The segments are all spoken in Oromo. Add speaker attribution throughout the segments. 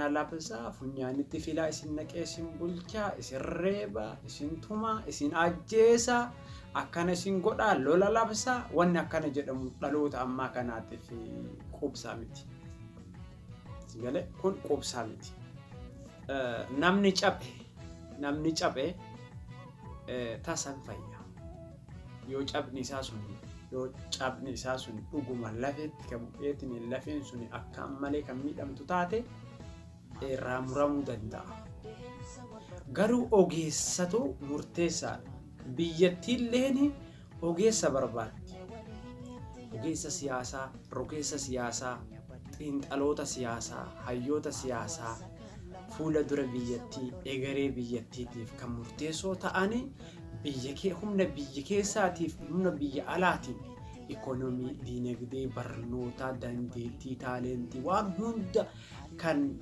Speaker 1: kana labsaa funyaanitti filaa isin naqee isin bulchaa isin reeba isin tumaa isin ajjeesa akkana isin godhaa lola labsaa wanni akkana jedhamu dhaloota ammaa kanaatiif qubsaa miti. Sigale kun qubsaa miti. Namni cabe tasan fayya. Yoo cabni isaa sun dhuguma lafeetti kan bu'eetiin lafeen sun akka malee kan miidhamtu taate irraa muramuu danda'a. Garuu ogeessatu murteessaadha. Biyyattiilleen ogeessa barbaaddi. Ogeessa siyaasaa, rogeessa siyaasaa, xiinxaloota siyaasaa, hayyoota siyaasaa, fuula dura biyyattii, egeree biyyattiitiif kan murteessoo ta'anii humna biyya keessaatiif humna biyya alaatiin ikonomii, diinagdee, barnoota, dandeettii, taalentii waan hunda kan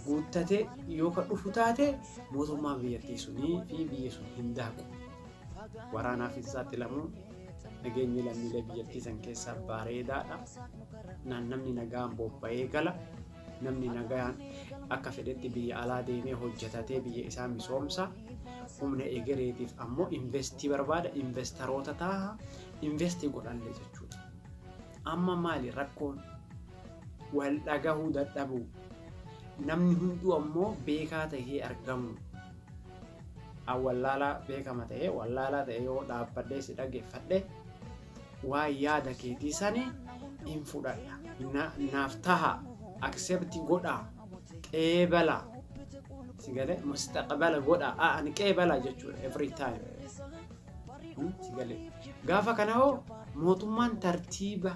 Speaker 1: guuttate yoo kan dhufu taate mootummaa biyyattii sunii fi biyya sun hin daaqu. Waraanaaf hin saaxilamu. Nageenyi lammiilee biyyattii san keessaa bareedaadha. Namni nagaan bobba'ee gala. Namni nagaan akka fedhetti biyya alaa deemee hojjetatee biyya isaa misoomsa. Humna egereetiif ammoo investii barbaada. Investaroota ta'a. Investii godhanlee jechuudha. Amma maali rakkoon wal dhagahuu dadhabuu. Namni hunduu ammoo beekaa ta'ee argamu. Wallaalaa beekama ta'ee wallaalaa ta'ee yoo dhaabbadhee si dhaggeeffadhe waa yaada keetii sanii hin fudhadha. Naaf taha accept godhaa qeebala sigale mustaqbala godhaa ani qeebala jechuudha every time sigale gaafa kana hoo mootummaan tartiiba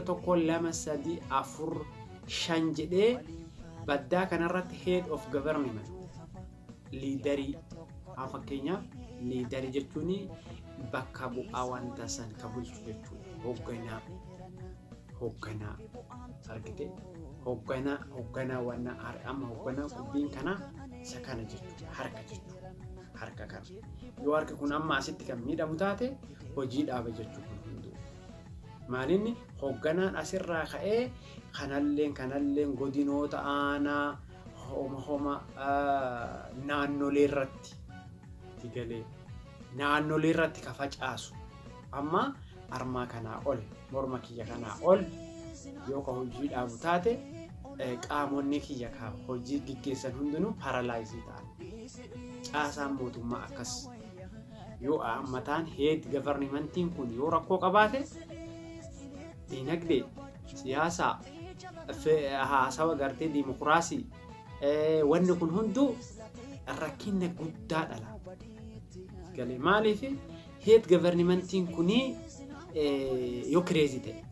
Speaker 1: tokko 2 3 4 5 jedhee baddaa kanarratti head of government liidarii fakkeenyaaf liidarii jechuun bakka bu'aa wanta san ka bulchu jechuudha. Hoogganaa argite hoogganaa wanna amma hoogganaa qubbiin kana isa kana jechuudha harka kana yoo harka kun amma asitti kan miidhamu taate hojii dhaaba jechuudha hunduu maalinni hoogganaan asirraa ka'ee kanalleen godinoota aanaa homa naannolee irratti ka facaasu amma armaa kanaa ol morma kiyya kanaa ol yoo ka hojii dhaabu taate qaamonni kiyya ka hojii gaggeessan hundinuu paralaayizii ta'an. Caasaan mootummaa akkas yoo mataan head governmentiin kun yoo rakkoo qabaate diinagdee siyaasaa haasawa gartee dimokiraasii wanni kun hunduu rakkina guddaa dhala. Galee maaliif head governmentiin kunii yoo crazy ta'e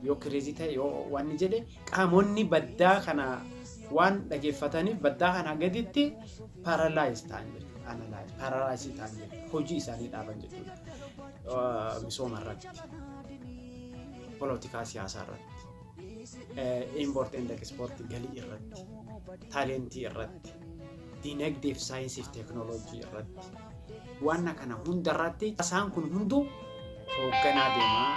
Speaker 1: yoo crazy ta'e yoo wanni jedhe qaamonni baddaa kana waan dhageeffataniif baddaa kana gaditti paralyze ta'an jechuudha. Paralyze ta'an jechuudha. Hojii isaanii dhaaban jechuudha. Misooma irratti, politikaa siyaasaa irratti, import and export galii irratti, talentii irratti, diinagdee fi saayinsii fi teeknooloojii irratti waan kana hunda irratti isaan kun hunduu hoogganaa deemaa.